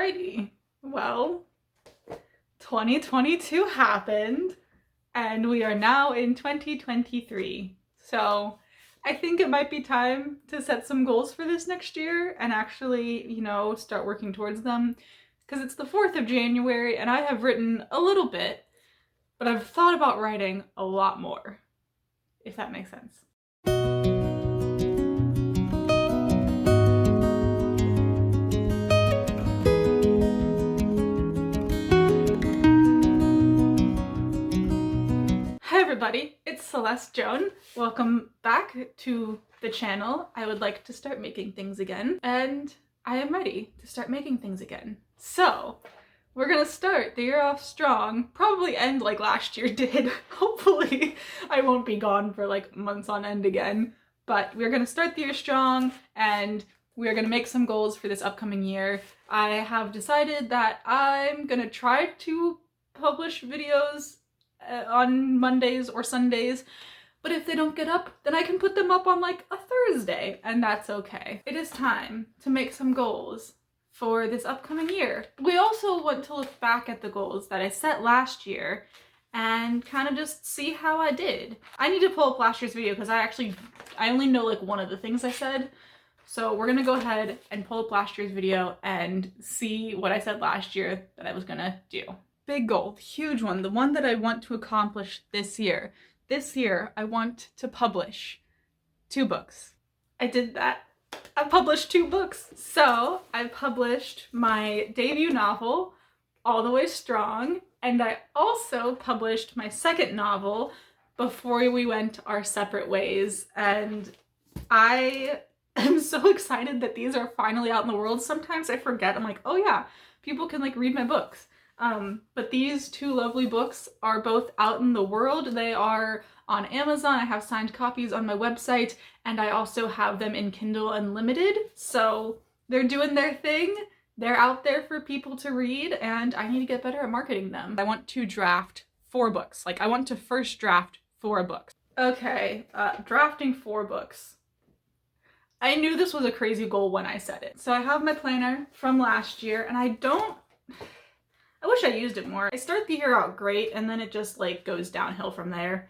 Alrighty, well, 2022 happened and we are now in 2023. So I think it might be time to set some goals for this next year and actually, start working towards them. Because it's the 4th of January and I have written a little bit, but I've thought about writing a lot more, if that makes sense. Hi everybody, it's Celeste Joan. Welcome back to the channel. I would like to start making things again, and I am ready to start making things again. So, we're gonna start the year off strong, probably end like last year did. Hopefully I won't be gone for like months on end again, but we're gonna start the year strong and we're gonna make some goals for this upcoming year. I have decided that I'm gonna try to publish videos on Mondays or Sundays, but if they don't get up, then I can put them up on like a Thursday, and that's okay. It is time to make some goals for this upcoming year. We also want to look back at the goals that I set last year and kind of just see how I did. I need to pull up last year's video because I only know like one of the things I said. So we're gonna go ahead and pull up last year's video and see what I said last year that I was gonna do. Big goal, huge one, the one that I want to accomplish this year. This year, I want to publish 2 books. I did that. I published 2 books. So I published my debut novel, All the Way Strong, and I also published my second novel, Before We Went Our Separate Ways. And I am so excited that these are finally out in the world. Sometimes I forget, I'm like, oh yeah, people can like read my books. But these 2 lovely books are both out in the world. They are on Amazon. I have signed copies on my website, and I also have them in Kindle Unlimited. So they're doing their thing. They're out there for people to read, and I need to get better at marketing them. I want to draft 4 books. Like, I want to first draft 4 books. Okay, drafting 4 books. I knew this was a crazy goal when I set it. So I have my planner from last year, and I wish I used it more. I start the year out great and then it just like goes downhill from there.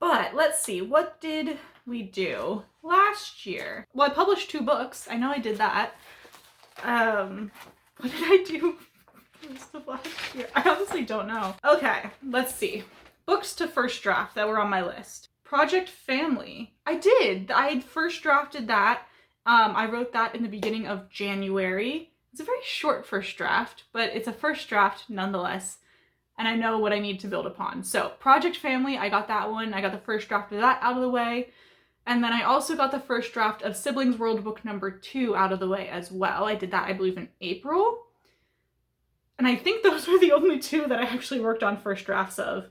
But let's see, what did we do last year? Well, I published 2 books. I know I did that. What did I do most of last year? I honestly don't know. Okay, let's see. Books to first draft that were on my list. Project Family. I did. I first drafted that. I wrote that in the beginning of January. It's a very short first draft, but it's a first draft nonetheless, and I know what I need to build upon. So Project Family, I got that one. I got the first draft of that out of the way, and then I also got the first draft of Siblings World Book number 2 out of the way as well. I did that, I believe, in April, and I think those were the only 2 that I actually worked on first drafts of,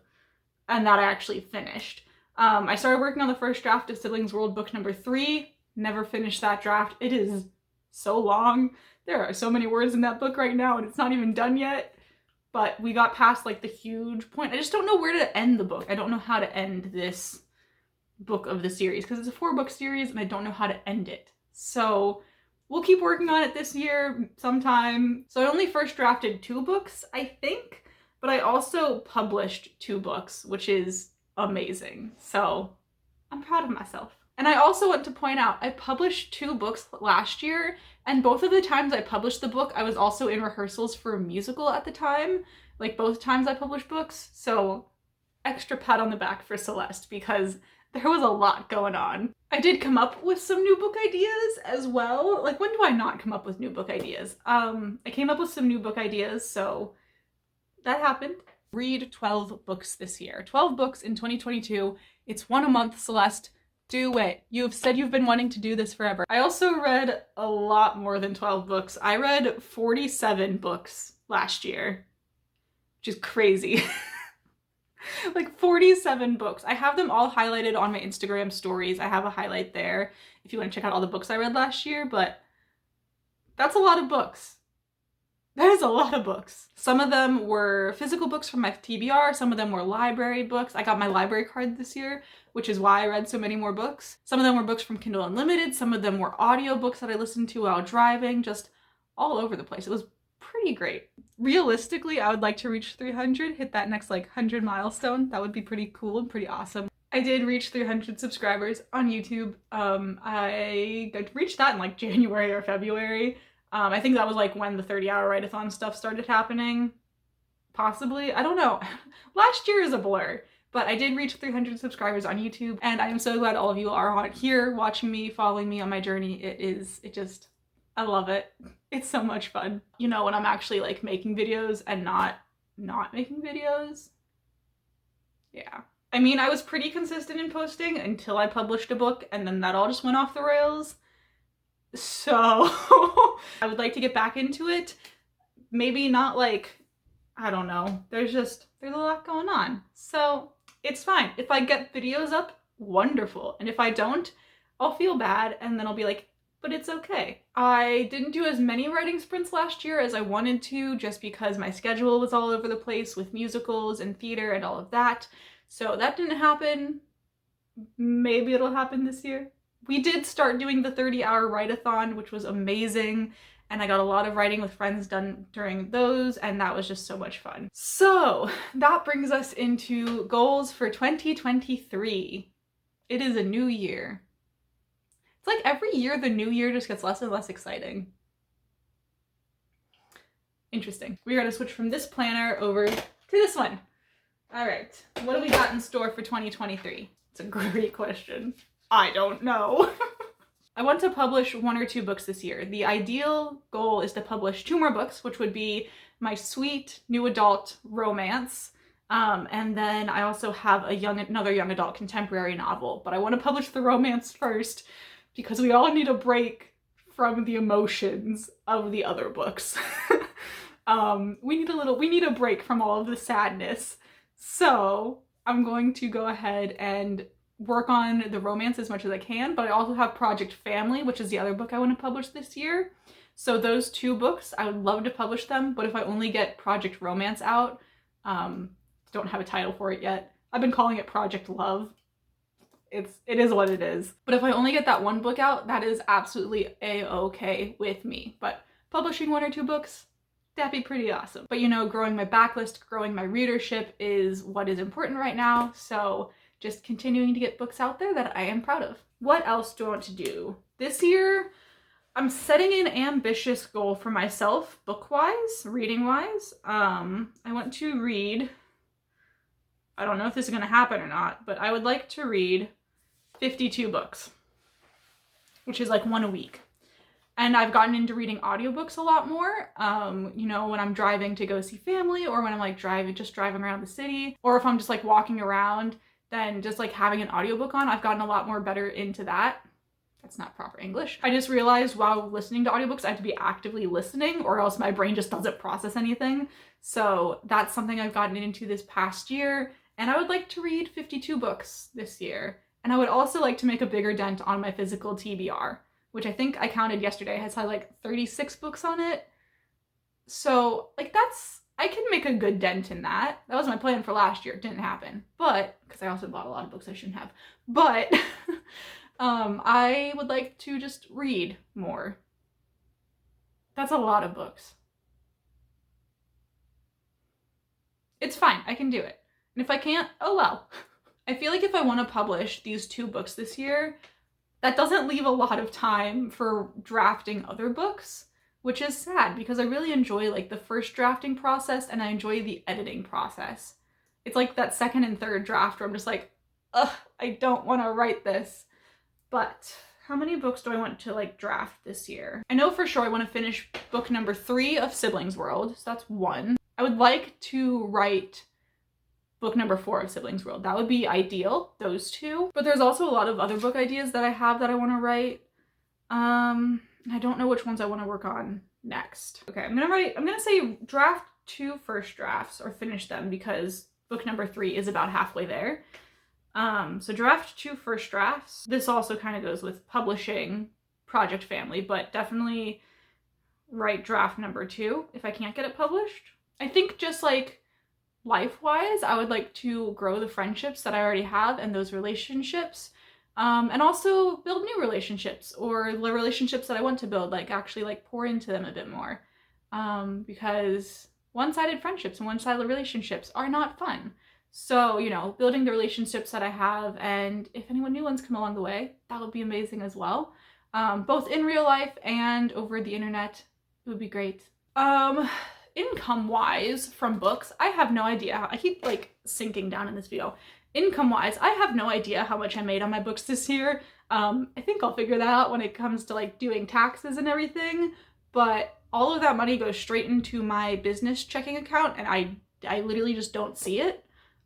and that I actually finished. I started working on the first draft of Siblings World Book number 3, never finished that draft. It is so long. There are so many words in that book right now and it's not even done yet, but we got past like the huge point. I just don't know where to end the book. I don't know how to end this book of the series because it's a 4-book series and I don't know how to end it. So we'll keep working on it this year sometime. So I only first drafted 2 books, I think, but I also published 2 books, which is amazing. So I'm proud of myself. And I also want to point out, I published 2 books last year, and both of the times I published the book, I was also in rehearsals for a musical at the time. Like, both times I published books, so extra pat on the back for Celeste, because there was a lot going on. I did come up with some new book ideas as well. Like, when do I not come up with new book ideas? I came up with some new book ideas, so that happened. Read 12 books this year. 12 books in 2022. It's 1 a month, Celeste. Do it. You've said you've been wanting to do this forever. I also read a lot more than 12 books. I read 47 books last year, which is crazy. Like 47 books. I have them all highlighted on my Instagram stories. I have a highlight there if you want to check out all the books I read last year, but that's a lot of books. That is a lot of books. Some of them were physical books from my TBR, some of them were library books. I got my library card this year, which is why I read so many more books. Some of them were books from Kindle Unlimited, some of them were audiobooks that I listened to while driving, just all over the place. It was pretty great. Realistically, I would like to reach 300, hit that next like 100 milestone. That would be pretty cool and pretty awesome. I did reach 300 subscribers on YouTube. I reached that in like January or February. I think that was like when the 30-hour write-a-thon stuff started happening. Possibly, I don't know. Last year is a blur. But I did reach 300 subscribers on YouTube, and I am so glad all of you are on here watching me, following me on my journey. I love it. It's so much fun. You know, when I'm actually like making videos and not making videos. Yeah. I mean, I was pretty consistent in posting until I published a book, and then that all just went off the rails. So I would like to get back into it. Maybe not like, I don't know. There's a lot going on. So it's fine. If I get videos up, wonderful. And if I don't, I'll feel bad and then I'll be like, but it's okay. I didn't do as many writing sprints last year as I wanted to, just because my schedule was all over the place with musicals and theater and all of that. So that didn't happen. Maybe it'll happen this year. We did start doing the 30-hour write-a-thon, which was amazing. And I got a lot of writing with friends done during those, and that was just so much fun. So that brings us into goals for 2023. It is a new year. It's like every year the new year just gets less and less exciting. Interesting. We're gonna switch from this planner over to this one. All right, what do we got in store for 2023? It's a great question. I don't know. I want to publish 1 or 2 books this year. The ideal goal is to publish 2 more books, which would be my sweet new adult romance. And then I also have another young adult contemporary novel, but I want to publish the romance first because we all need a break from the emotions of the other books. We need a break from all of the sadness. So I'm going to go ahead and work on the romance as much as I can, but I also have Project Family, which is the other book I want to publish this year. So those 2 books, I would love to publish them, but if I only get Project Romance out, don't have a title for it yet. I've been calling it Project Love. It is what it is. But if I only get that 1 book out, that is absolutely a-okay with me. But publishing 1 or 2 books, that'd be pretty awesome. But you know, growing my backlist, growing my readership is what is important right now. So just continuing to get books out there that I am proud of. What else do I want to do? This year, I'm setting an ambitious goal for myself, book-wise, reading-wise. I want to read, I don't know if this is going to happen or not, but I would like to read 52 books, which is like 1 a week. And I've gotten into reading audiobooks a lot more, you know, when I'm driving to go see family, or when I'm like driving around the city, or if I'm just like walking around, then just like having an audiobook on, I've gotten a lot more better into that. That's not proper English. I just realized while listening to audiobooks, I have to be actively listening or else my brain just doesn't process anything. So that's something I've gotten into this past year. And I would like to read 52 books this year. And I would also like to make a bigger dent on my physical TBR, which I think I counted yesterday has had like 36 books on it. So like I can make a good dent in that. That was my plan for last year. It didn't happen. But, because I also bought a lot of books I shouldn't have. But I would like to just read more. That's a lot of books. It's fine. I can do it. And if I can't, oh well. I feel like if I want to publish these 2 books this year, that doesn't leave a lot of time for drafting other books, which is sad because I really enjoy like the first drafting process and I enjoy the editing process. It's like that second and third draft where I'm just like, ugh, I don't want to write this. But how many books do I want to like draft this year? I know for sure I want to finish book number 3 of Siblings World, so that's 1. I would like to write book number 4 of Siblings World. That would be ideal, those 2. But there's also a lot of other book ideas that I have that I want to write. I don't know which ones I want to work on next. Okay, I'm gonna say draft 2 first drafts or finish them because book number 3 is about halfway there. So draft 2 first drafts. This also kind of goes with publishing Project Family, but definitely write draft number 2 if I can't get it published. I think just like life-wise, I would like to grow the friendships that I already have and those relationships. And also build new relationships or the relationships that I want to build, like actually like pour into them a bit more. because one-sided friendships and one-sided relationships are not fun. So, you know, building the relationships that I have, and if anyone new ones come along the way, that would be amazing as well. Both in real life and over the internet, it would be great. Income-wise from books, I have no idea. I keep like sinking down in this video. Income-wise, I have no idea how much I made on my books this year. I think I'll figure that out when it comes to like doing taxes and everything, but all of that money goes straight into my business checking account, and I literally just don't see it.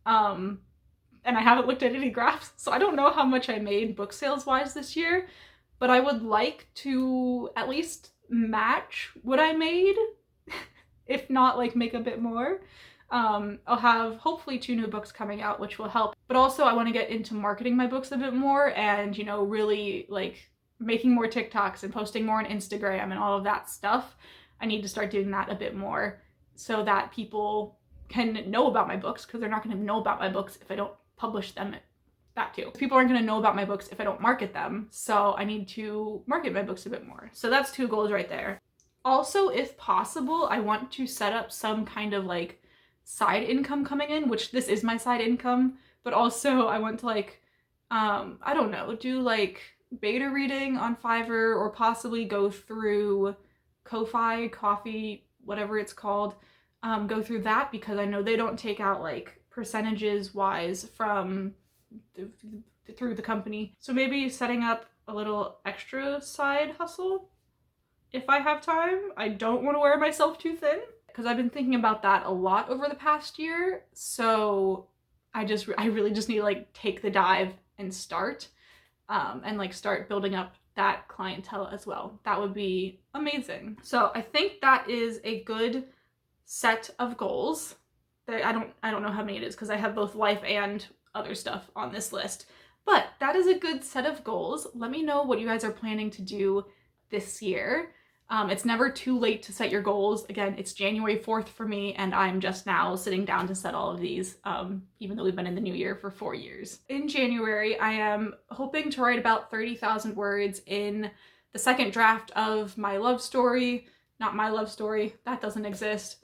And I haven't looked at any graphs, so I don't know how much I made book sales wise this year, but I would like to at least match what I made, if not like make a bit more. I'll have hopefully 2 new books coming out, which will help, but also I want to get into marketing my books a bit more and, you know, really like making more TikToks and posting more on Instagram and all of that stuff. I need to start doing that a bit more so that people can know about my books, because they're not going to know about my books if I don't publish them. That too. People aren't going to know about my books if I don't market them, so I need to market my books a bit more. So that's 2 goals right there. Also, if possible, I want to set up some kind of like side income coming in, which this is my side income, but also I want to like, I don't know, do like beta reading on Fiverr, or possibly go through Ko-fi, Coffee, whatever it's called, go through that, because I know they don't take out like percentages wise from through the company. So maybe setting up a little extra side hustle if I have time. I don't want to wear myself too thin, because I've been thinking about that a lot over the past year. So I really just need to like take the dive and start, and like start building up that clientele as well. That would be amazing. So I think that is a good set of goals. That I don't know how many it is, because I have both life and other stuff on this list, but that is a good set of goals. Let me know what you guys are planning to do this year. It's never too late to set your goals. Again, it's January 4th for me, and I'm just now sitting down to set all of these, even though we've been in the new year for 4 years. In January, I am hoping to write about 30,000 words in the second draft of my love story. Not my love story, that doesn't exist.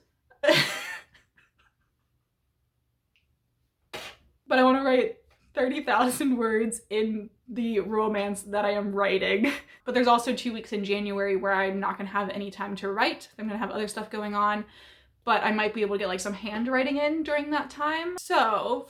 But I want to write 30,000 words in the romance that I am writing. But there's also 2 weeks in January where I'm not going to have any time to write. I'm going to have other stuff going on, but I might be able to get like some handwriting in during that time. So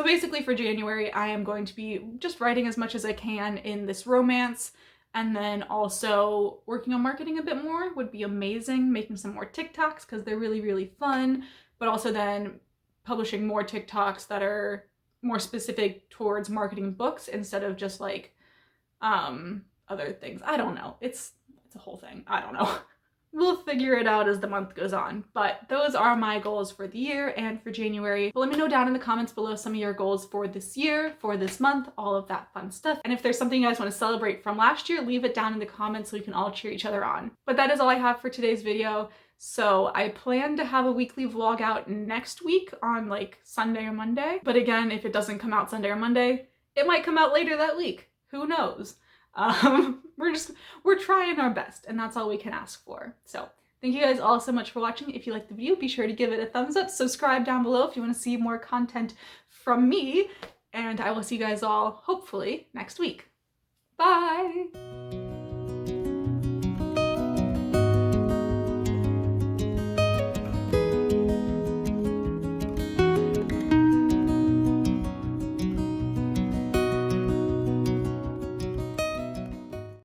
basically for January, I am going to be just writing as much as I can in this romance, and then also working on marketing a bit more would be amazing. Making some more TikToks, because they're really, really fun, but also then publishing more TikToks that are more specific towards marketing books instead of just like other things. I don't know. It's a whole thing. I don't know. We'll figure it out as the month goes on, but those are my goals for the year and for January. But let me know down in the comments below some of your goals for this year, for this month, all of that fun stuff. And if there's something you guys want to celebrate from last year, leave it down in the comments so we can all cheer each other on. But that is all I have for today's video. So I plan to have a weekly vlog out next week on like Sunday or Monday. But again, if it doesn't come out Sunday or Monday, it might come out later that week. Who knows? We're trying our best, and that's all we can ask for. So thank you guys all so much for watching. If you liked the video, be sure to give it a thumbs up. Subscribe down below if you want to see more content from me. And I will see you guys all hopefully next week. Bye!